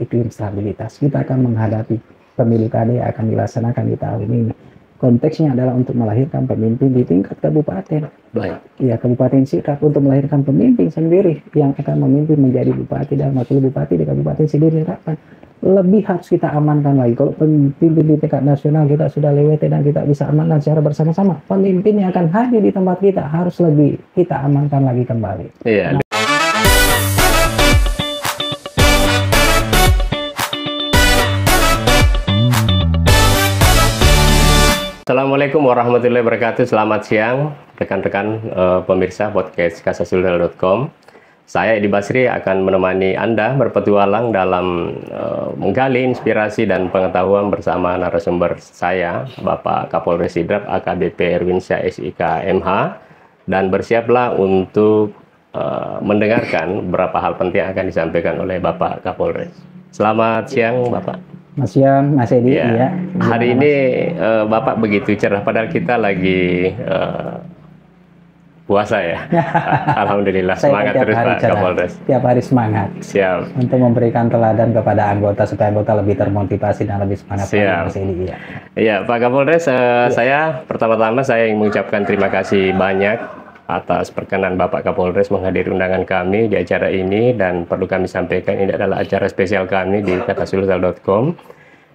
iklim stabilitas. Kita akan menghadapi pemilu kada yang akan dilaksanakan di tahun ini. Konteksnya adalah untuk melahirkan pemimpin di tingkat kabupaten. Baik. Ya, Kabupaten Sidrap untuk melahirkan pemimpin sendiri yang akan memimpin menjadi bupati dan wakil bupati di Kabupaten Sidrap. Lebih harus kita amankan lagi. Kalau pemimpin di tingkat nasional kita sudah lewati dan kita bisa amankan secara bersama-sama, pemimpin yang akan hadir di tempat kita harus lebih kita amankan lagi kembali. Iya. Assalamualaikum warahmatullahi wabarakatuh. Selamat siang rekan-rekan pemirsa podcast kasasulsel.com. Saya Edi Basri akan menemani Anda berpetualang dalam menggali inspirasi dan pengetahuan bersama narasumber saya, Bapak Kapolres Sidrap AKBP Erwinsyah SIK MH, dan bersiaplah untuk mendengarkan beberapa hal penting yang akan disampaikan oleh Bapak Kapolres. Selamat siang, Bapak. Mas Siang, Mas Edi. Ya. Hari ini Bapak begitu cerah, padahal kita lagi puasa ya. Alhamdulillah, semangat terus Pak Kapolres. Tiap hari semangat. Siap. Untuk memberikan teladan kepada anggota supaya anggota lebih termotivasi dan lebih semangat. Siap. Mas Edi. Iya, Pak Kapolres, saya pertama-tama saya ingin mengucapkan terima kasih banyak atas perkenan Bapak Kapolres menghadiri undangan kami di acara ini, dan perlu kami sampaikan ini adalah acara spesial kami di kasasulsel.com.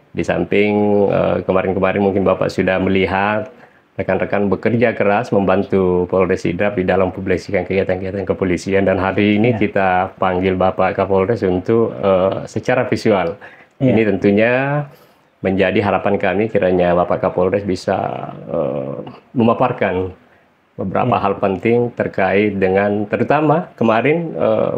Di samping kemarin-kemarin mungkin Bapak sudah melihat rekan-rekan bekerja keras membantu Polres Sidrap di dalam publikasikan kegiatan-kegiatan kepolisian, dan hari ini kita panggil Bapak Kapolres untuk secara visual. Ini tentunya menjadi harapan kami kiranya Bapak Kapolres bisa memaparkan beberapa hal penting terkait dengan terutama kemarin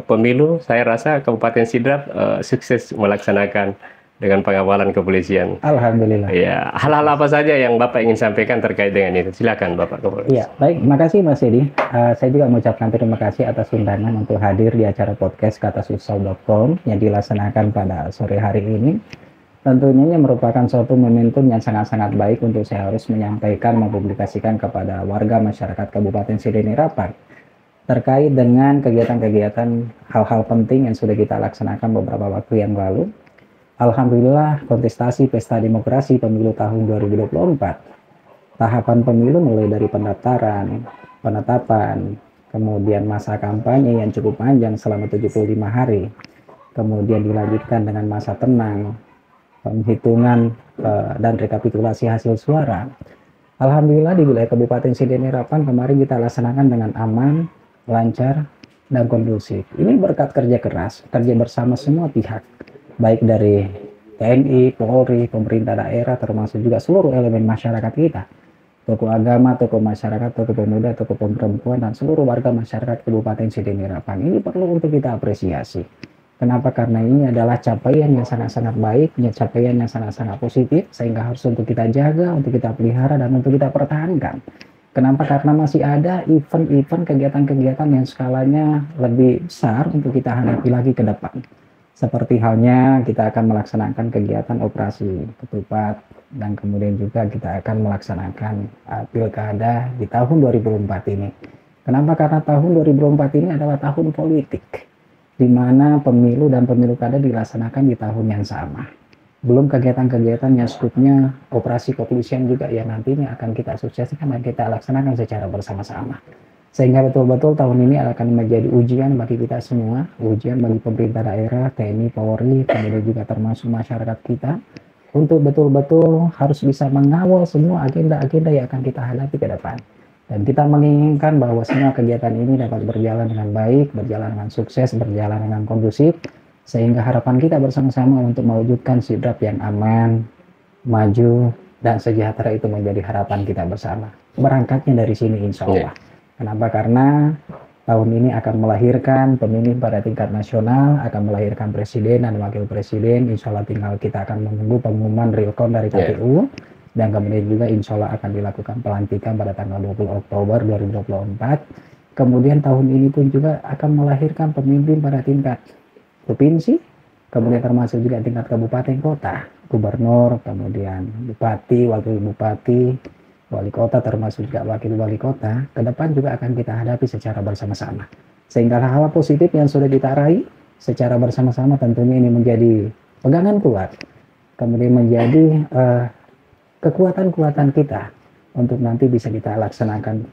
pemilu. Saya rasa Kabupaten Sidrap sukses melaksanakan dengan pengawalan kepolisian. Alhamdulillah. Ya, hal-hal apa saja yang Bapak ingin sampaikan terkait dengan itu? Silakan Bapak Kapolres. Ya, baik, makasih Mas Edi. Saya juga mengucapkan terima kasih atas undangan untuk hadir di acara podcast kasasulsel.com yang dilaksanakan pada sore hari ini. Tentunya ini merupakan suatu momentum yang sangat-sangat baik untuk saya harus menyampaikan, mempublikasikan kepada warga masyarakat Kabupaten Sidrap terkait dengan kegiatan-kegiatan hal-hal penting yang sudah kita laksanakan beberapa waktu yang lalu. Alhamdulillah, kontestasi pesta demokrasi pemilu tahun 2024. Tahapan pemilu mulai dari pendaftaran, penetapan, kemudian masa kampanye yang cukup panjang selama 75 hari. Kemudian dilanjutkan dengan masa tenang, penghitungan dan rekapitulasi hasil suara. Alhamdulillah di wilayah Kabupaten Sidrap kemarin kita laksanakan dengan aman, lancar, dan kondusif. Ini berkat kerja keras, kerja bersama semua pihak, baik dari TNI, Polri, pemerintah daerah, termasuk juga seluruh elemen masyarakat kita, tokoh agama, tokoh masyarakat, tokoh pemuda, tokoh perempuan, dan seluruh warga masyarakat Kabupaten Sidrap. Ini perlu untuk kita apresiasi. Kenapa? Karena ini adalah capaian yang sangat-sangat baik, capaian yang sangat-sangat positif, sehingga harus untuk kita jaga, untuk kita pelihara, dan untuk kita pertahankan. Kenapa? Karena masih ada event-event, kegiatan-kegiatan yang skalanya lebih besar untuk kita hadapi lagi ke depan. Seperti halnya kita akan melaksanakan kegiatan operasi ketupat, dan kemudian juga kita akan melaksanakan pilkada di tahun 2024 ini. Kenapa? Karena tahun 2024 ini adalah tahun politik, di mana pemilu dan pemilu kada dilaksanakan di tahun yang sama. Belum kegiatan-kegiatan yang skupnya operasi kepolisian juga yang nantinya akan kita sukseskan dan kita laksanakan secara bersama-sama. Sehingga betul-betul tahun ini akan menjadi ujian bagi kita semua, ujian bagi pemerintah daerah, TNI, Polri, kemudian juga termasuk masyarakat kita, untuk betul-betul harus bisa mengawal semua agenda-agenda yang akan kita hadapi ke depan. Dan kita menginginkan bahwa semua kegiatan ini dapat berjalan dengan baik, berjalan dengan sukses, berjalan dengan kondusif, sehingga harapan kita bersama-sama untuk mewujudkan Sidrap yang aman, maju, dan sejahtera itu menjadi harapan kita bersama. Berangkatnya dari sini insya Allah. Kenapa? Karena tahun ini akan melahirkan pemimpin pada tingkat nasional, akan melahirkan presiden dan wakil presiden. Insya Allah tinggal kita akan menunggu pengumuman real count dari KPU. Dan kemudian juga insya Allah akan dilakukan pelantikan pada tanggal 20 Oktober 2024. Kemudian tahun ini pun juga akan melahirkan pemimpin pada tingkat provinsi, kemudian termasuk juga tingkat kabupaten kota, gubernur, kemudian bupati, wakil bupati, wali kota, termasuk juga wakil wali kota. Ke depan juga akan kita hadapi secara bersama-sama. Sehingga hal-hal positif yang sudah kita raih secara bersama-sama tentunya ini menjadi pegangan kuat, kemudian menjadi kekuatan-kekuatan kita untuk nanti bisa kita laksanakan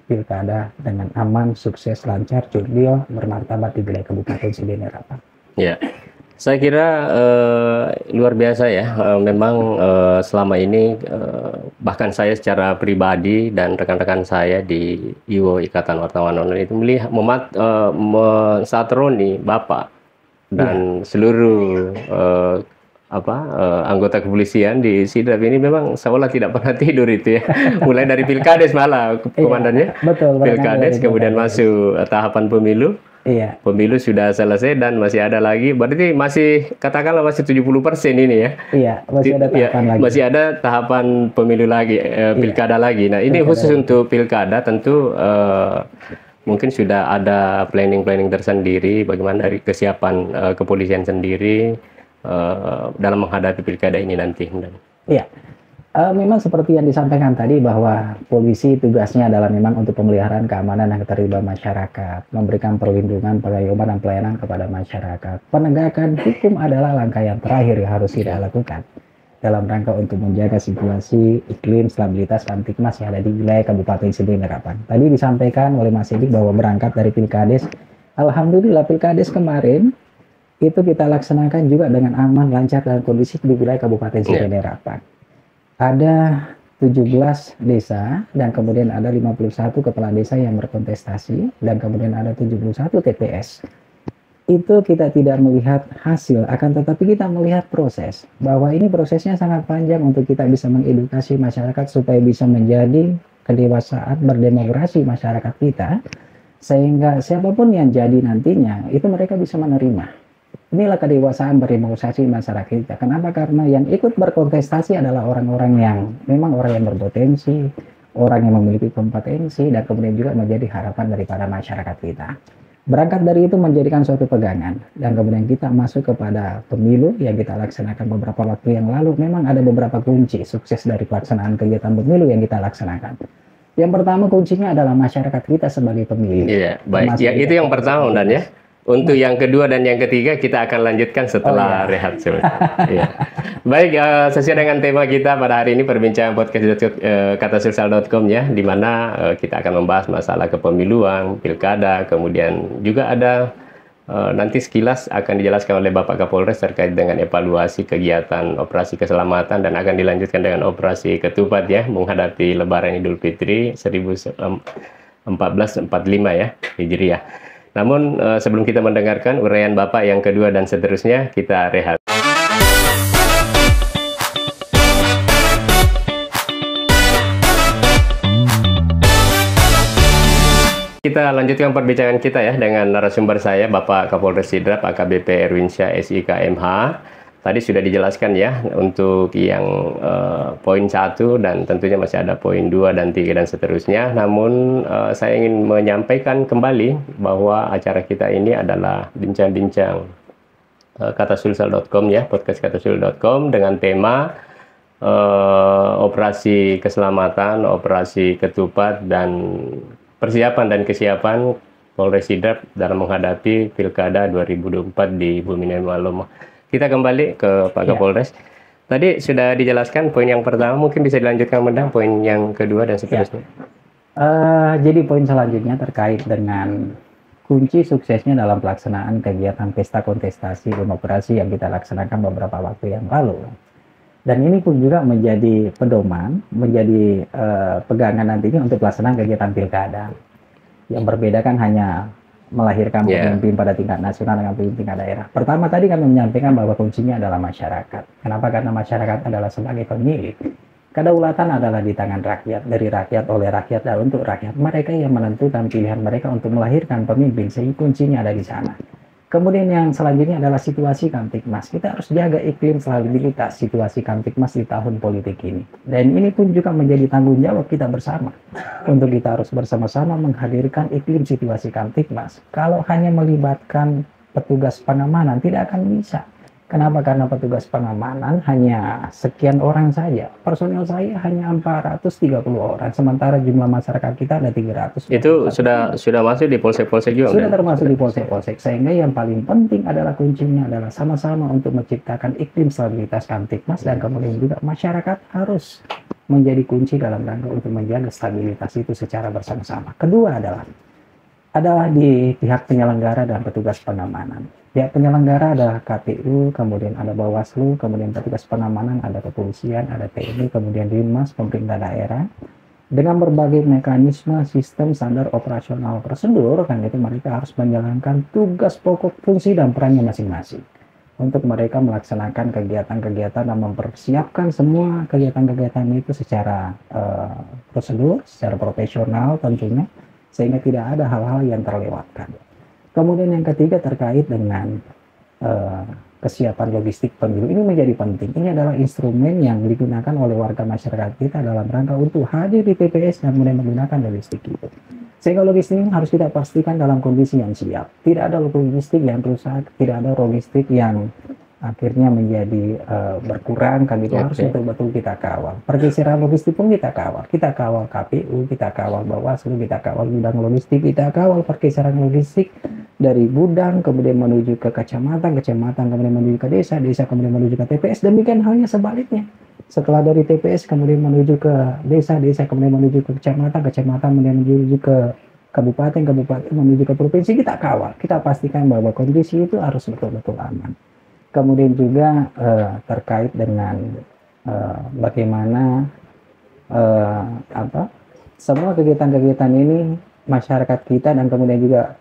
pilkada dengan aman, sukses, lancar, jurdil, bermartabat di wilayah Kabupaten Sidene Harapan. Ya, saya kira luar biasa ya. Memang selama ini bahkan saya secara pribadi dan rekan-rekan saya di IWO Ikatan Wartawan Online itu melihat mensatroni Bapak dan seluruh anggota kepolisian di Sidrap ini memang seolah tidak pernah tidur itu ya. Mulai dari Pilkades malah komandannya. Betul. Pilkades kemudian masuk tahapan pemilu. Iya. Pemilu sudah selesai dan masih ada lagi. Berarti masih katakanlah masih 70% ini ya. Iya, masih ada tahapan lagi. Masih ada tahapan pemilu lagi, pilkada lagi. Nah, ini khusus untuk pilkada tentu mungkin sudah ada planning tersendiri bagaimana dari kesiapan kepolisian sendiri dalam menghadapi pilkada ini nanti. Iya, memang seperti yang disampaikan tadi bahwa polisi tugasnya adalah memang untuk pemeliharaan keamanan dan ketertiban masyarakat, memberikan perlindungan, pengayuman dan pelayanan kepada masyarakat. Penegakan hukum adalah langkah yang terakhir yang harus kita lakukan dalam rangka untuk menjaga situasi iklim stabilitas Kamtibmas yang ada di wilayah Kabupaten Sidene Harapan. Tadi disampaikan oleh Mas Sidik bahwa berangkat dari Pilkades, alhamdulillah Pilkades kemarin itu kita laksanakan juga dengan aman, lancar, dan kondusif di wilayah Kabupaten Sidene Harapan. Ada 17 desa dan kemudian ada 51 kepala desa yang berkontestasi dan kemudian ada 71 TPS. Itu kita tidak melihat hasil, akan tetapi kita melihat proses. Bahwa ini prosesnya sangat panjang untuk kita bisa mengedukasi masyarakat supaya bisa menjadi kedewasaan berdemokrasi masyarakat kita. Sehingga siapapun yang jadi nantinya, itu mereka bisa menerima. Inilah kedewasaan berdemokrasi masyarakat kita. Kenapa? Karena yang ikut berkontestasi adalah orang-orang yang memang orang yang berpotensi, orang yang memiliki kompetensi, dan kemudian juga menjadi harapan daripada masyarakat kita. Berangkat dari itu menjadikan suatu pegangan, dan kemudian kita masuk kepada pemilu yang kita laksanakan beberapa waktu yang lalu. Memang ada beberapa kunci sukses dari pelaksanaan kegiatan pemilu yang kita laksanakan. Yang pertama kuncinya adalah masyarakat kita sebagai pemilih. Iya, baik. Ya, itu yang pertama, Dan ya. Untuk yang kedua dan yang ketiga kita akan lanjutkan setelah rehat. Ya. Baik, sesuai dengan tema kita pada hari ini perbincangan podcast katasulsel.com ya, di mana kita akan membahas masalah kepemiluan, pilkada, kemudian juga ada nanti sekilas akan dijelaskan oleh Bapak Kapolres terkait dengan evaluasi kegiatan operasi keselamatan dan akan dilanjutkan dengan operasi ketupat ya, menghadapi Lebaran Idul Fitri 1445 ya, Hijriah. Namun sebelum kita mendengarkan uraian Bapak yang kedua dan seterusnya, kita rehat. Kita lanjutkan perbincangan kita ya dengan narasumber saya, Bapak Kapolres Sidrap AKBP Erwinsyah SIK MH. Tadi sudah dijelaskan ya untuk yang poin 1 dan tentunya masih ada poin 2 dan 3 dan seterusnya. Namun saya ingin menyampaikan kembali bahwa acara kita ini adalah bincang-bincang katasulsel.com ya, podcast katasulsel.com dengan tema operasi keselamatan, operasi ketupat dan persiapan dan kesiapan Polres Sidrap dalam menghadapi Pilkada 2024 di Bumi Maloma. Kita kembali ke Pak Kapolres. Tadi sudah dijelaskan poin yang pertama, mungkin bisa dilanjutkan Mendang poin yang kedua dan seterusnya. Jadi poin selanjutnya terkait dengan kunci suksesnya dalam pelaksanaan kegiatan pesta kontestasi demokrasi yang kita laksanakan beberapa waktu yang lalu. Dan ini pun juga menjadi pedoman, menjadi pegangan nantinya untuk pelaksanaan kegiatan pilkada. Yang berbeda kan hanya melahirkan pemimpin pada tingkat nasional dengan pemimpin tingkat daerah. Pertama tadi kami menyampaikan bahwa kuncinya adalah masyarakat. Kenapa? Karena masyarakat adalah sebagai pemilih. Kedaulatan adalah di tangan rakyat, dari rakyat, oleh rakyat, dan untuk rakyat. Mereka yang menentukan pilihan mereka untuk melahirkan pemimpin, sehingga kuncinya ada di sana. Kemudian yang selanjutnya adalah situasi Kamtibmas. Kita harus jaga iklim stabilitas situasi Kamtibmas di tahun politik ini. Dan ini pun juga menjadi tanggung jawab kita bersama. Untuk kita harus bersama-sama menghadirkan iklim situasi Kamtibmas. Kalau hanya melibatkan petugas pengamanan tidak akan bisa. Kenapa? Karena petugas pengamanan hanya sekian orang saja. Personel saya hanya 430 orang, sementara jumlah masyarakat kita ada 300. Itu sudah masuk di polsek-polsek juga? Sudah termasuk di polsek-polsek. Sehingga yang paling penting adalah kuncinya adalah sama-sama untuk menciptakan iklim stabilitas Kamtipmas, dan kemudian juga masyarakat harus menjadi kunci dalam rangka untuk menjaga stabilitas itu secara bersama-sama. Kedua adalah di pihak penyelenggara dan petugas pengamanan. Pihak penyelenggara adalah KPU, kemudian ada Bawaslu, kemudian petugas pengamanan ada kepolisian, ada TNI, kemudian Dinas, pemerintah daerah. Dengan berbagai mekanisme, sistem, standar operasional, prosedur, kan itu mereka harus menjalankan tugas pokok, fungsi, dan perannya masing-masing. Untuk mereka melaksanakan kegiatan-kegiatan dan mempersiapkan semua kegiatan-kegiatan itu secara prosedur, secara profesional tentunya, sehingga tidak ada hal-hal yang terlewatkan. Kemudian yang ketiga terkait dengan kesiapan logistik pemilu. Ini menjadi penting. Ini adalah instrumen yang digunakan oleh warga masyarakat kita dalam rangka untuk hadir di TPS dan kemudian menggunakan logistik itu. Sehingga logistik ini harus kita pastikan dalam kondisi yang siap. Tidak ada logistik yang rusak, tidak ada logistik yang akhirnya menjadi berkurang, kan itu harus betul-betul kita kawal. Pergeseran logistik pun kita kawal. Kita kawal KPU, kita kawal Bawaslu, kita kawal gudang logistik, kita kawal pergeseran logistik dari gudang kemudian menuju ke kecamatan, kecamatan kemudian menuju ke desa, desa kemudian menuju ke TPS. Demikian halnya sebaliknya. Setelah dari TPS kemudian menuju ke desa, desa kemudian menuju ke kecamatan, kecamatan kemudian menuju ke kabupaten, kabupaten menuju ke provinsi, kita kawal. Kita pastikan bahwa kondisi itu harus betul-betul aman. Kemudian juga terkait dengan bagaimana semua kegiatan-kegiatan ini masyarakat kita dan kemudian juga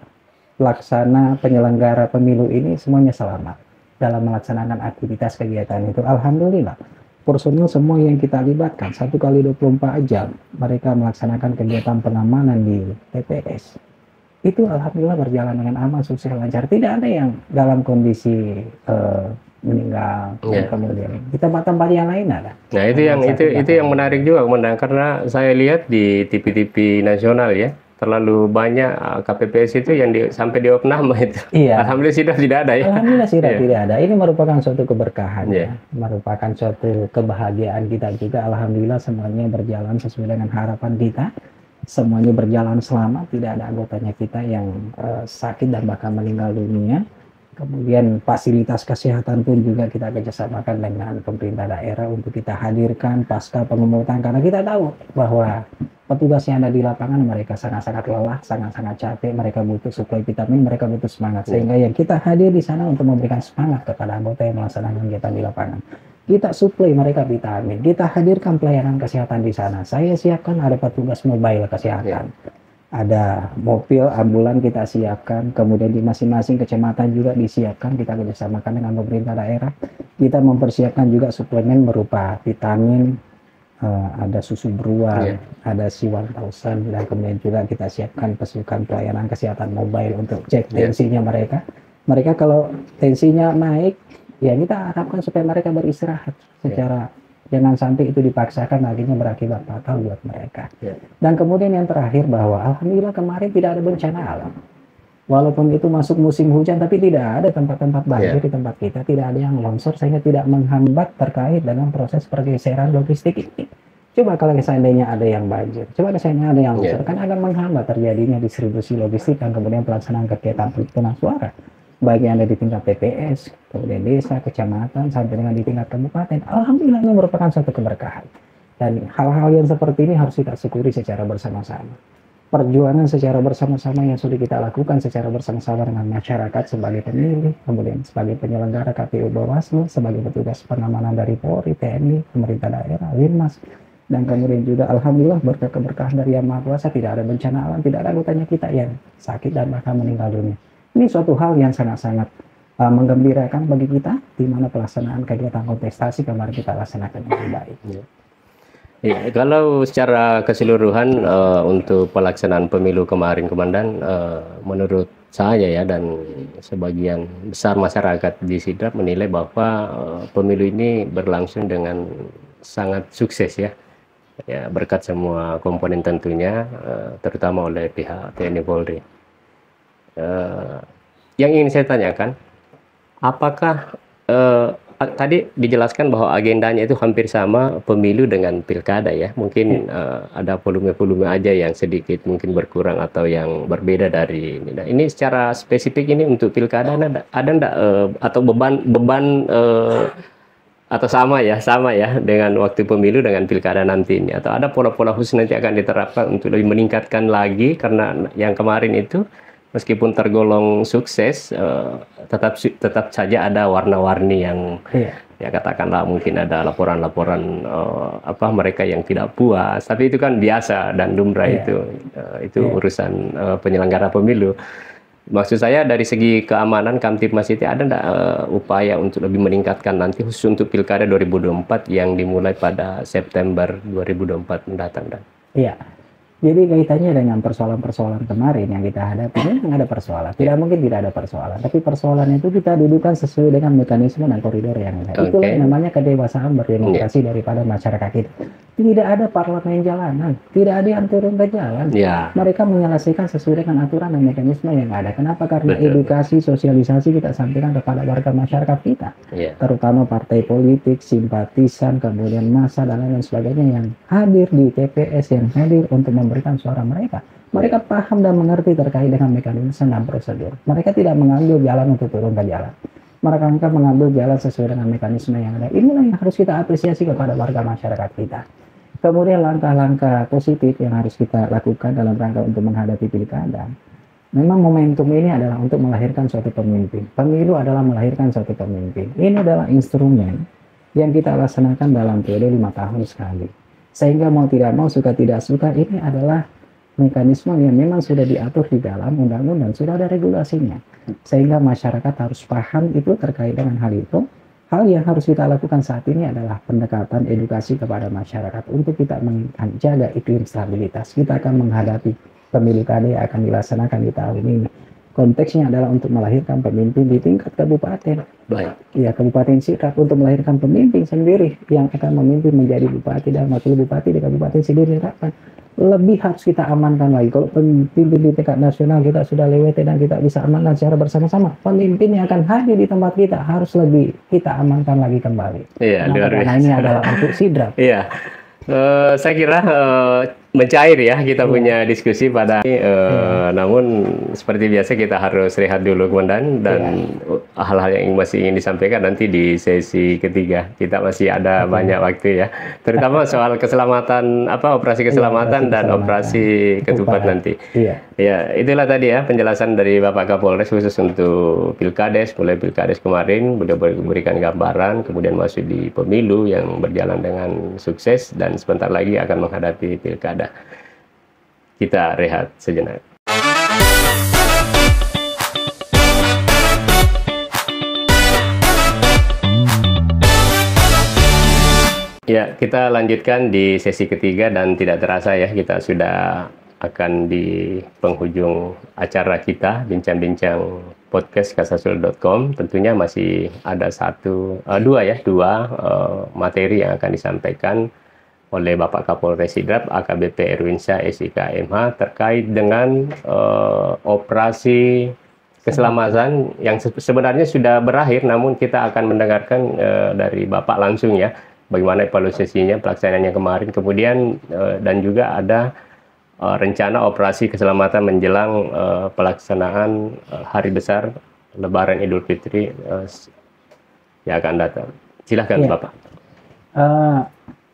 pelaksana penyelenggara pemilu ini semuanya selamat dalam melaksanakan aktivitas kegiatan itu. Alhamdulillah, personil semua yang kita libatkan 1 kali 24 jam mereka melaksanakan kegiatan pengamanan di TPS. Itu alhamdulillah berjalan dengan aman, sukses, lancar. Tidak ada yang dalam kondisi meninggal. Kemudian di tempat-tempat yang lain ada. Nah, itu yang menarik juga, Komandan, karena saya lihat di TV-TV nasional ya, terlalu banyak KPPS itu yang sampai di opname itu. Iya. Alhamdulillah sudah tidak ada ya. Alhamdulillah sudah tidak ada. Ini merupakan suatu keberkahan ya. Merupakan suatu kebahagiaan kita juga. Alhamdulillah semuanya berjalan sesuai dengan harapan kita. Semuanya berjalan selamat, tidak ada anggotanya kita yang sakit dan bahkan meninggal dunia. Kemudian fasilitas kesehatan pun juga kita kerjasamakan dengan pemerintah daerah untuk kita hadirkan pasca pengemutan, karena kita tahu bahwa petugas yang ada di lapangan mereka sangat-sangat lelah, sangat-sangat capek, mereka butuh suplai vitamin, mereka butuh semangat, sehingga yang kita hadir di sana untuk memberikan semangat kepada anggota yang melaksanakan kegiatan di lapangan. Kita suplai mereka vitamin, kita hadirkan pelayanan kesehatan di sana. Saya siapkan ada petugas mobile kesehatan, ada mobil ambulan kita siapkan, kemudian di masing-masing kecamatan juga disiapkan, kita kerjasamakan dengan pemerintah daerah. Kita mempersiapkan juga suplemen berupa vitamin, ada susu beruang, ada C1000, dan kemudian juga kita siapkan pasukan pelayanan kesehatan mobile untuk cek tensinya mereka. Mereka kalau tensinya naik, ya kita harapkan supaya mereka beristirahat secara jangan sampai itu dipaksakan akhirnya berakibat fatal buat mereka. Dan kemudian yang terakhir bahwa alhamdulillah kemarin tidak ada bencana alam. Walaupun itu masuk musim hujan, tapi tidak ada tempat-tempat banjir di tempat kita, tidak ada yang longsor, sehingga tidak menghambat terkait dengan proses pergeseran logistik ini. Coba kalau seandainya ada yang banjir, coba kalau seandainya ada yang longsor, kan akan menghambat terjadinya distribusi logistik dan kemudian pelaksanaan kegiatan penghitungan suara. Baik yang ada di tingkat TPS, kemudian desa, kecamatan, sampai dengan di tingkat kabupaten. Alhamdulillah ini merupakan suatu keberkahan. Dan hal-hal yang seperti ini harus kita syukuri secara bersama-sama. Perjuangan secara bersama-sama yang sudah kita lakukan secara bersama-sama dengan masyarakat sebagai pemilih, kemudian sebagai penyelenggara KPU Bawaslu, sebagai petugas pengamanan dari Polri, TNI, pemerintah daerah, Linmas, dan kemudian juga alhamdulillah berkat keberkahan dari Yang Maha Kuasa tidak ada bencana alam, tidak ada anggotanya kita yang sakit dan bahkan meninggal dunia. Ini suatu hal yang sangat-sangat menggembirakan bagi kita, di mana pelaksanaan kegiatan kontestasi kemarin kita laksanakan dengan baik. Ya, kalau secara keseluruhan untuk pelaksanaan pemilu kemarin, Komandan, menurut saya ya dan sebagian besar masyarakat di Sidrap menilai bahwa pemilu ini berlangsung dengan sangat sukses ya. Ya, berkat semua komponen tentunya, terutama oleh pihak TNI Polri. Yang ingin saya tanyakan, apakah tadi dijelaskan bahwa agendanya itu hampir sama pemilu dengan pilkada ya. Mungkin ada volume-volume aja yang sedikit mungkin berkurang atau yang berbeda dari ini. Nah, ini secara spesifik ini untuk pilkada ada enggak atau beban atau sama ya dengan waktu pemilu dengan pilkada nanti ini, atau ada pola-pola khusus nanti akan diterapkan untuk lebih meningkatkan lagi, karena yang kemarin itu meskipun tergolong sukses, tetap saja ada warna-warni yang ya katakanlah mungkin ada laporan-laporan mereka yang tidak puas, tapi itu kan biasa dan lumrah. Itu urusan penyelenggara pemilu. Maksud saya dari segi keamanan Kamtibmas itu ada enggak upaya untuk lebih meningkatkan nanti khusus untuk pilkada 2024 yang dimulai pada September 2024 mendatang? Iya. Jadi kaitannya dengan persoalan-persoalan kemarin yang kita hadapi, memang ada persoalan. Tidak mungkin tidak ada persoalan, tapi persoalan itu kita dudukan sesuai dengan mekanisme dan koridor yang ada. Itulah yang namanya kedewasaan berdemokrasi daripada masyarakat kita. Tidak ada parlemen jalanan, tidak ada yang turun ke jalan. Mereka menyelesaikan sesuai dengan aturan dan mekanisme yang ada. Kenapa? Karena edukasi, sosialisasi kita sampaikan kepada warga masyarakat kita, terutama partai politik, simpatisan, kemudian massa dan lain sebagainya yang hadir di TPS, yang hadir untuk memberikan suara mereka. Mereka paham dan mengerti terkait dengan mekanisme dan prosedur. Mereka tidak mengambil jalan untuk turun ke jalan. Mereka mengambil jalan sesuai dengan mekanisme yang ada. Inilah yang harus kita apresiasi kepada warga masyarakat kita. Kemudian langkah-langkah positif yang harus kita lakukan dalam rangka untuk menghadapi pilkada. Memang momentum ini adalah untuk melahirkan suatu pemimpin. Pemilu adalah melahirkan suatu pemimpin. Ini adalah instrumen yang kita laksanakan dalam periode 5 tahun sekali. Sehingga mau tidak mau, suka tidak suka, ini adalah mekanisme yang memang sudah diatur di dalam undang-undang, sudah ada regulasinya. Sehingga masyarakat harus paham itu terkait dengan hal itu. Hal yang harus kita lakukan saat ini adalah pendekatan edukasi kepada masyarakat untuk kita menjaga iklim stabilitas. Kita akan menghadapi pemilu kada yang akan dilaksanakan di tahun ini. Konteksnya adalah untuk melahirkan pemimpin di tingkat kabupaten. Ya, Kabupaten Sidrap untuk melahirkan pemimpin sendiri yang akan memimpin menjadi bupati dan wakil bupati di kabupaten sendiri. Lebih harus kita amankan lagi. Kalau pemimpin di tingkat nasional kita sudah lewati dan kita bisa amankan secara bersama-sama, pemimpin yang akan hadir di tempat kita harus lebih kita amankan lagi kembali. Karena ini adalah untuk Sidrap. Saya kira mencair ya kita punya diskusi pada namun seperti biasa kita harus rehat dulu Komandan, dan hal-hal yang masih ingin disampaikan nanti di sesi ketiga. Kita masih ada banyak waktu ya, terutama soal keselamatan operasi keselamatan dan operasi ketupat nanti. Ya, itulah tadi ya penjelasan dari Bapak Kapolres khusus untuk Pilkades, mulai Pilkades kemarin beliau memberikan gambaran, kemudian masuk di pemilu yang berjalan dengan sukses dan sebentar lagi akan menghadapi pilkada. Kita rehat sejenak. Ya, kita lanjutkan di sesi ketiga dan tidak terasa ya kita sudah akan di penghujung acara kita bincang-bincang podcast kasasul.com. Tentunya masih ada dua materi yang akan disampaikan oleh Bapak Kapolres Sidrap AKBP Erwinsyah SIK MH terkait dengan operasi keselamatan yang sebenarnya sudah berakhir, namun kita akan mendengarkan dari Bapak langsung ya bagaimana evaluasinya pelaksanaannya kemarin, kemudian dan juga ada rencana operasi keselamatan menjelang pelaksanaan hari besar Lebaran Idul Fitri yang akan datang. Silahkan Bapak.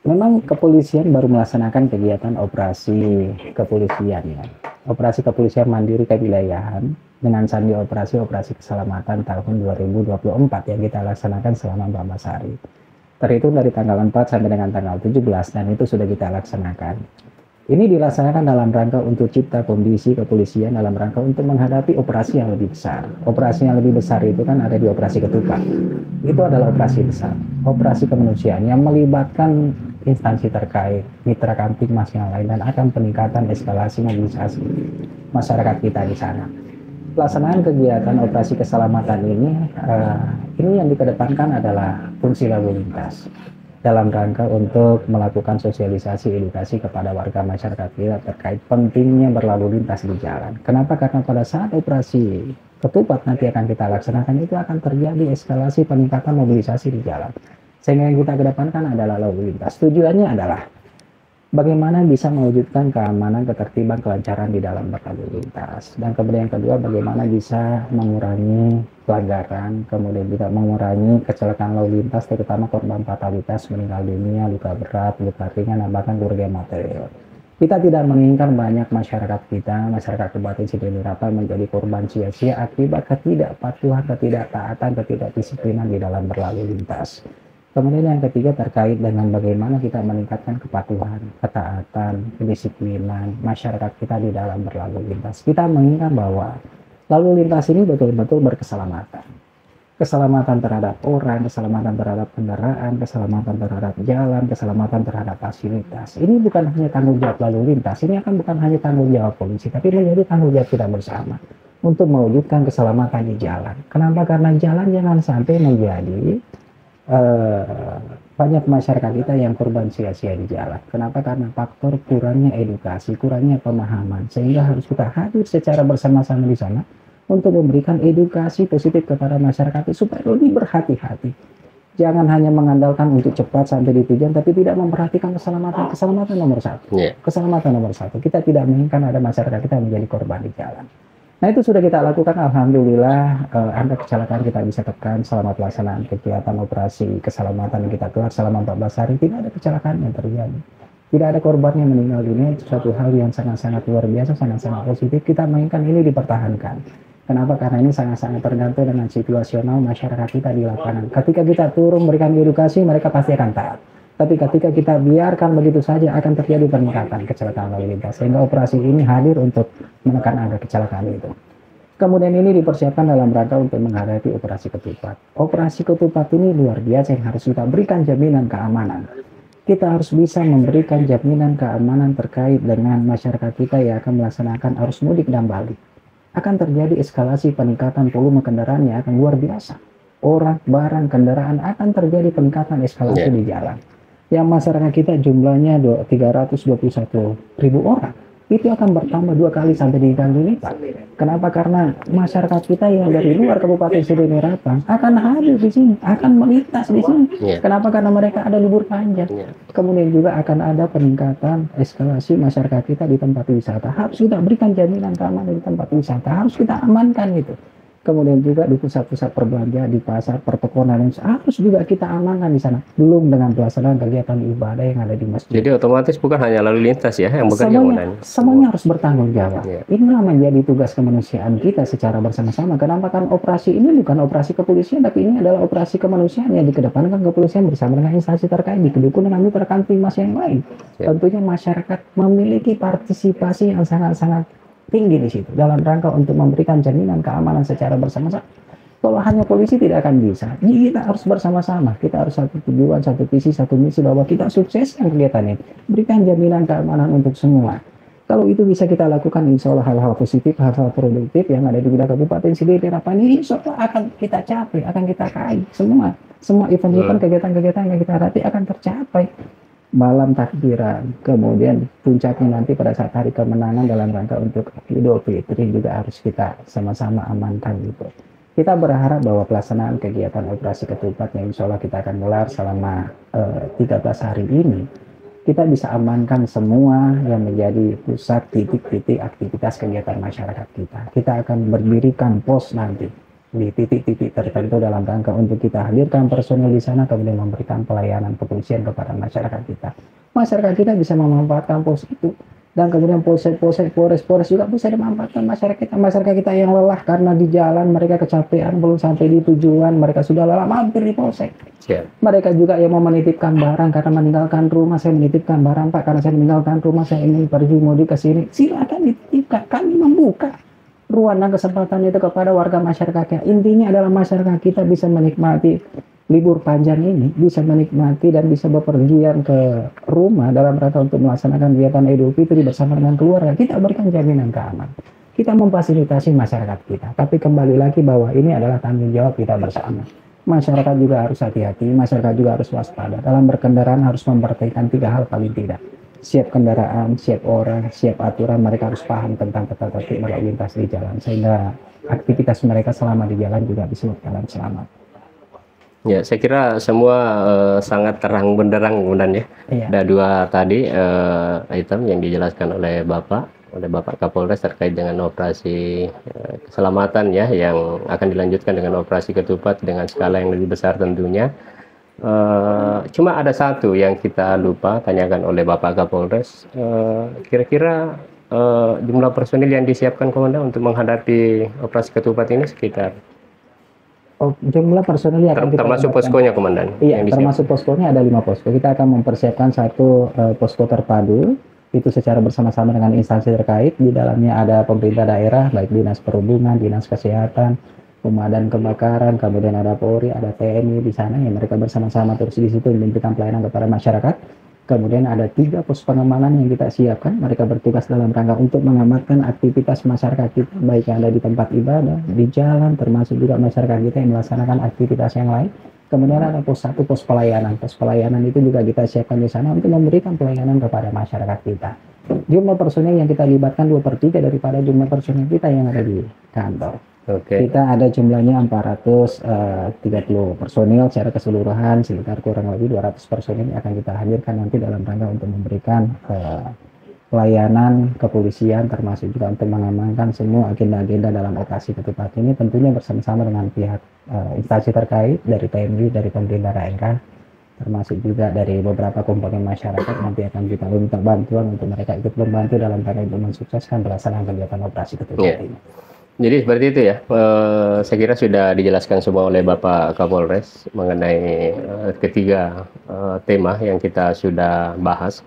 Memang kepolisian baru melaksanakan kegiatan operasi kepolisian ya. Operasi kepolisian mandiri kewilayahan dengan sandi operasi keselamatan tahun 2024 yang kita laksanakan selama 14 hari. Terhitung dari tanggal 4 sampai dengan tanggal 17 dan itu sudah kita laksanakan. Ini dilaksanakan dalam rangka untuk cipta kondisi kepolisian dalam rangka untuk menghadapi operasi yang lebih besar. Operasi yang lebih besar itu kan ada di operasi ketupat. Itu adalah operasi besar, operasi kemanusiaan yang melibatkan instansi terkait, mitra Kamtibmas yang lain, dan akan peningkatan eskalasi mobilisasi masyarakat kita di sana. Pelaksanaan kegiatan operasi keselamatan ini yang dikedepankan adalah fungsi lalu lintas dalam rangka untuk melakukan sosialisasi edukasi kepada warga masyarakat kita terkait pentingnya berlalu lintas di jalan. Kenapa? Karena pada saat operasi ketupat nanti akan kita laksanakan, itu akan terjadi eskalasi peningkatan mobilisasi di jalan. Sehingga yang kita kedepankan adalah lalu lintas. Tujuannya adalah bagaimana bisa mewujudkan keamanan, ketertiban, kelancaran di dalam berlalu lintas. Dan kemudian yang kedua, bagaimana bisa mengurangi pelanggaran, kemudian juga mengurangi kecelakaan lalu lintas, terutama korban fatalitas, meninggal dunia, luka berat, luka ringan, dan bahkan kerugian material. Kita tidak menginginkan banyak masyarakat kita, masyarakat Kabupaten Sidemirapan menjadi korban sia-sia akibat ketidakpatuhan, ketidaktaatan, ketidakdisiplinan di dalam berlalu lintas. Kemudian yang ketiga terkait dengan bagaimana kita meningkatkan kepatuhan, ketaatan, kedisiplinan masyarakat kita di dalam berlalu lintas. Kita menginginkan bahwa lalu lintas ini betul-betul berkeselamatan. Keselamatan terhadap orang, keselamatan terhadap kendaraan, keselamatan terhadap jalan, keselamatan terhadap fasilitas. Ini bukan hanya tanggung jawab lalu lintas, ini akan bukan hanya tanggung jawab polisi, tapi menjadi tanggung jawab kita bersama untuk mewujudkan keselamatan di jalan. Kenapa? Karena jalan jangan sampai menjadi banyak masyarakat kita yang korban sia-sia di jalan. Kenapa? Karena faktor kurangnya edukasi, kurangnya pemahaman, sehingga harus kita hadir secara bersama-sama di sana untuk memberikan edukasi positif kepada masyarakat supaya lebih berhati-hati. Jangan hanya mengandalkan untuk cepat sampai di tujuan, tapi tidak memperhatikan keselamatan. Keselamatan nomor satu. Keselamatan nomor satu. Kita tidak menginginkan ada masyarakat kita menjadi korban di jalan. Nah, itu sudah kita lakukan, alhamdulillah. Angka kecelakaan kita bisa tekan selama pelaksanaan kegiatan operasi keselamatan yang kita gelar selama 14 hari. Tidak ada kecelakaan yang terjadi, tidak ada korban yang meninggal dunia. Itu suatu hal yang sangat-sangat luar biasa, sangat-sangat positif. Kita menginginkan ini dipertahankan. Kenapa? Karena ini sangat-sangat tergantung dengan situasional masyarakat kita di lapangan. Ketika kita turun memberikan edukasi, mereka pasti akan taat. Tapi ketika kita biarkan begitu saja, akan terjadi peningkatan kecelakaan lalu lintas. Sehingga operasi ini hadir untuk menekan angka kecelakaan itu. Kemudian ini dipersiapkan dalam rangka untuk menghadapi operasi ketupat. Operasi ketupat ini luar biasa yang harus kita berikan jaminan keamanan. Kita harus bisa memberikan jaminan keamanan terkait dengan masyarakat kita yang akan melaksanakan arus mudik dan balik. Akan terjadi eskalasi peningkatan volume kendaraan yang akan luar biasa. Orang, barang, kendaraan akan terjadi peningkatan eskalasi di jalan. Yang masyarakat kita jumlahnya 321.000 orang, itu akan bertambah 2 kali sampai 3 kali lipat. Kenapa? Karena masyarakat kita yang dari luar Kabupaten Sidemirapan akan hadir di sini, akan melintas di sini. Kenapa? Karena mereka ada libur panjang. Kemudian juga akan ada peningkatan eskalasi masyarakat kita di tempat wisata. Harus kita berikan jaminan keamanan di tempat wisata, harus kita amankan itu. Kemudian juga di pusat-pusat perbelanjaan, di pasar, pertokoan, harus juga kita amankan di sana. Belum dengan pelaksanaan kegiatan ibadah yang ada di masjid. Jadi otomatis bukan hanya lalu lintas ya yang bekerja. Semuanya harus bertanggung jawab. Inilah menjadi tugas kemanusiaan kita secara bersama-sama. Kenapa? Kan operasi ini bukan operasi kepolisian, tapi ini adalah operasi kemanusiaan yang dikedepankan kepolisian bersama dengan instansi terkait, didukung dengan mitra kantimas yang lain. Tentunya masyarakat memiliki partisipasi yang sangat-sangat tinggi di situ dalam rangka untuk memberikan jaminan keamanan secara bersama-sama. Kalau hanya polisi tidak akan bisa. Jadi kita harus bersama-sama. Kita harus satu tujuan, satu visi, satu misi bahwa kita sukseskan kegiatan ini. Berikan jaminan keamanan untuk semua. Kalau itu bisa kita lakukan, insya Allah hal-hal positif, hal-hal produktif yang ada di wilayah Kabupaten Sidemirapan ini insya Allah akan kita capai, akan kita raih semua. Semua event-event, kegiatan-kegiatan yang kita hadapi akan tercapai. Malam takbiran, kemudian puncaknya nanti pada saat hari kemenangan dalam rangka untuk Idul Fitri juga harus kita sama-sama amankan gitu. Kita berharap bahwa pelaksanaan kegiatan operasi ketupat yang insya Allah kita akan gelar selama 13 hari ini, kita bisa amankan semua yang menjadi pusat titik-titik aktivitas kegiatan masyarakat kita. Kita akan berdirikan pos nanti di titik-titik tertentu dalam rangka untuk kita hadirkan personel di sana, kemudian memberikan pelayanan kepolisian kepada masyarakat kita. Masyarakat kita bisa memanfaatkan pos itu, dan kemudian polsek, polres juga bisa dimanfaatkan masyarakat kita yang lelah karena di jalan mereka kecapean belum sampai di tujuan, mereka sudah lelah mampir di polsek. Mereka juga yang mau menitipkan barang karena meninggalkan rumah, saya menitipkan barang Pak karena saya meninggalkan rumah, saya ingin pergi mudik ke sini, silakan dititipkan, kami membuka ruang dan kesempatan itu kepada warga masyarakatnya. Intinya adalah masyarakat kita bisa menikmati libur panjang ini, bisa menikmati dan bisa bepergian ke rumah dalam rangka untuk melaksanakan kegiatan Idul Fitri bersama dengan keluarga. Kita berikan jaminan keamanan, kita memfasilitasi masyarakat kita. Tapi kembali lagi bahwa ini adalah tanggung jawab kita bersama. Masyarakat juga harus hati-hati, masyarakat juga harus waspada. Dalam berkendaraan harus memperhatikan 3 hal paling tidak. siap kendaraan, siap orang, siap aturan, mereka harus paham tentang tata tertib berlalu lintas di jalan, sehingga aktivitas mereka selama di jalan juga bisa berjalan selamat. Ya, saya kira semua sangat terang benderang kemudian ya. Iya. Ada dua tadi item yang dijelaskan oleh Bapak Kapolres terkait dengan operasi keselamatan ya, yang akan dilanjutkan dengan operasi ketupat dengan skala yang lebih besar tentunya. Cuma ada satu yang kita lupa tanyakan oleh Bapak Kapolres, kira-kira jumlah personil yang disiapkan Komandan untuk menghadapi operasi ketupat ini sekitar, Jumlah personil yang akan kita termasuk libatkan. poskonya Komandan? Iya, yang termasuk poskonya ada 5 posko. Kita akan mempersiapkan satu posko terpadu, itu secara bersama-sama dengan instansi terkait. Di dalamnya ada pemerintah daerah, baik Dinas Perhubungan, Dinas Kesehatan, Pemadam Kebakaran, kemudian ada Polri, ada TNI di sana, yang mereka bersama-sama terus di situ memberikan pelayanan kepada masyarakat. Kemudian ada 3 pos pengamanan yang kita siapkan. Mereka bertugas dalam rangka untuk mengamankan aktivitas masyarakat kita, baik yang ada di tempat ibadah, di jalan, termasuk juga masyarakat kita yang melaksanakan aktivitas yang lain. Kemudian ada pos 1, pos pelayanan. Pos pelayanan itu juga kita siapkan di sana untuk memberikan pelayanan kepada masyarakat kita. Jumlah personil yang kita libatkan 2/3 daripada jumlah personil kita yang ada di kantor. Kita ada jumlahnya 430 personil secara keseluruhan, sekitar kurang lebih 200 personil yang akan kita hadirkan nanti dalam rangka untuk memberikan pelayanan kepolisian, termasuk juga untuk mengamankan semua agenda-agenda dalam operasi ketupat ini, tentunya bersama-sama dengan pihak instansi terkait dari TNI, dari pemerintah daerah, termasuk juga dari beberapa komponen masyarakat. Nanti akan kita minta bantuan untuk mereka ikut membantu dalam rangka untuk mensukseskan pelaksanaan kegiatan operasi ketupat ini. Jadi seperti itu ya, saya kira sudah dijelaskan semua oleh Bapak Kapolres mengenai ketiga tema yang kita sudah bahas,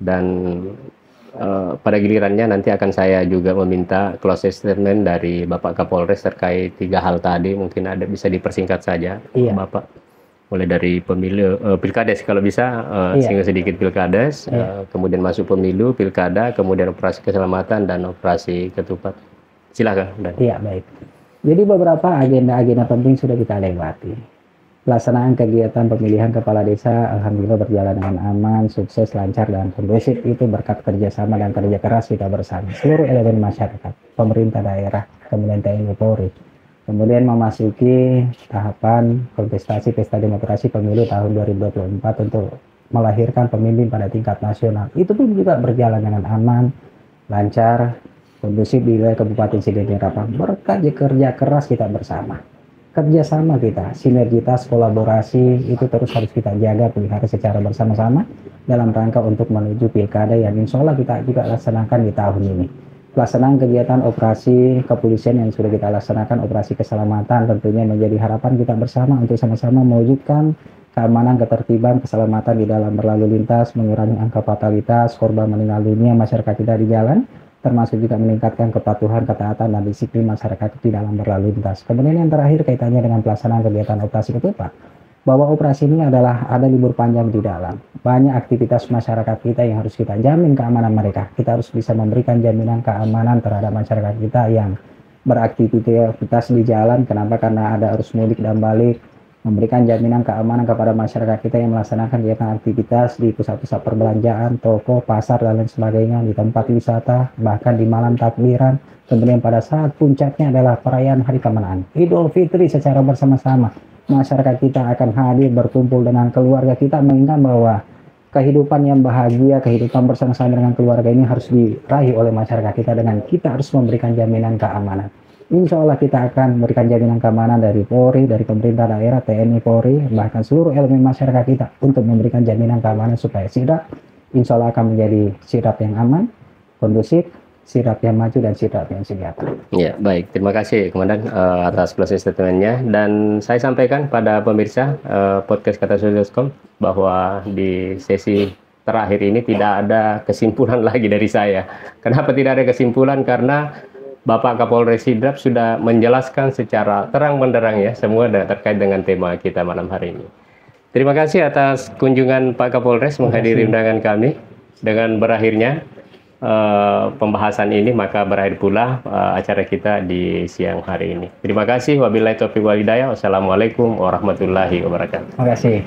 dan pada gilirannya nanti akan saya juga meminta closing statement dari Bapak Kapolres terkait 3 hal tadi. Mungkin ada bisa dipersingkat saja, Iya. Bapak, mulai dari pemilu, pilkades kalau bisa, sehingga sedikit pilkades, kemudian masuk pemilu, pilkada, kemudian operasi keselamatan dan operasi ketupat. Silakan. Iya, baik. Jadi beberapa agenda-agenda penting sudah kita lewati. Pelaksanaan kegiatan pemilihan kepala desa alhamdulillah berjalan dengan aman, sukses, lancar, dan kondusif. Itu berkat kerjasama dan kerja keras kita bersama seluruh elemen masyarakat, pemerintah daerah, kemudian TNI Polri. Kemudian memasuki tahapan kontestasi pesta demokrasi pemilu tahun 2024 untuk melahirkan pemimpin pada tingkat nasional. Itu pun juga berjalan dengan aman, lancar, kondusif di wilayah Kabupaten Sidin Rapang. Berkat kerja keras kita bersama, kerjasama kita, sinergitas, kolaborasi itu terus harus kita jaga, pelihara secara bersama-sama dalam rangka untuk menuju pilkada yang insya Allah kita juga laksanakan di tahun ini. Pelaksanaan kegiatan operasi kepolisian yang sudah kita laksanakan, operasi keselamatan, tentunya menjadi harapan kita bersama untuk sama-sama mewujudkan keamanan, ketertiban, keselamatan di dalam berlalu lintas, mengurangi angka fatalitas, korban meninggal dunia masyarakat kita di jalan, termasuk juga meningkatkan kepatuhan, ketaatan, dan disiplin masyarakat di dalam berlalu lintas. Kemudian yang terakhir kaitannya dengan pelaksanaan kegiatan operasi ketupat, bahwa operasi ini adalah ada libur panjang di dalam. Banyak aktivitas masyarakat kita yang harus kita jamin keamanan mereka. Kita harus bisa memberikan jaminan keamanan terhadap masyarakat kita yang beraktivitas di jalan. Kenapa? Karena ada arus mudik dan balik. Memberikan jaminan keamanan kepada masyarakat kita yang melaksanakan kegiatan aktivitas di pusat-pusat perbelanjaan, toko, pasar, dan lain sebagainya, di tempat wisata, bahkan di malam takbiran. Kemudian pada saat puncaknya adalah perayaan Hari Kemenangan Idul Fitri, secara bersama-sama masyarakat kita akan hadir berkumpul dengan keluarga kita, mengingat bahwa kehidupan yang bahagia, kehidupan bersama-sama dengan keluarga ini harus diraih oleh masyarakat kita, dengan kita harus memberikan jaminan keamanan. Insya Allah kita akan memberikan jaminan keamanan dari Polri, dari pemerintah daerah, TNI Polri, bahkan seluruh elemen masyarakat kita untuk memberikan jaminan keamanan supaya Sidrap insya Allah akan menjadi Sidrap yang aman, kondusif, Sidrap yang maju, dan Sidrap yang sejahtera. Ya, baik. Terima kasih Komandan atas closing statement-nya. Dan saya sampaikan pada pemirsa podcast Katasus.com bahwa di sesi terakhir ini tidak ada kesimpulan lagi dari saya. Kenapa tidak ada kesimpulan? Karena Bapak Kapolres Sidrap sudah menjelaskan secara terang benderang ya semua terkait dengan tema kita malam hari ini. Terima kasih atas kunjungan Pak Kapolres menghadiri undangan kami. Dengan berakhirnya pembahasan ini, maka berakhir pula acara kita di siang hari ini. Terima kasih. Wabillahi taufiq wal hidayah. Wassalamualaikum warahmatullahi wabarakatuh. Terima kasih.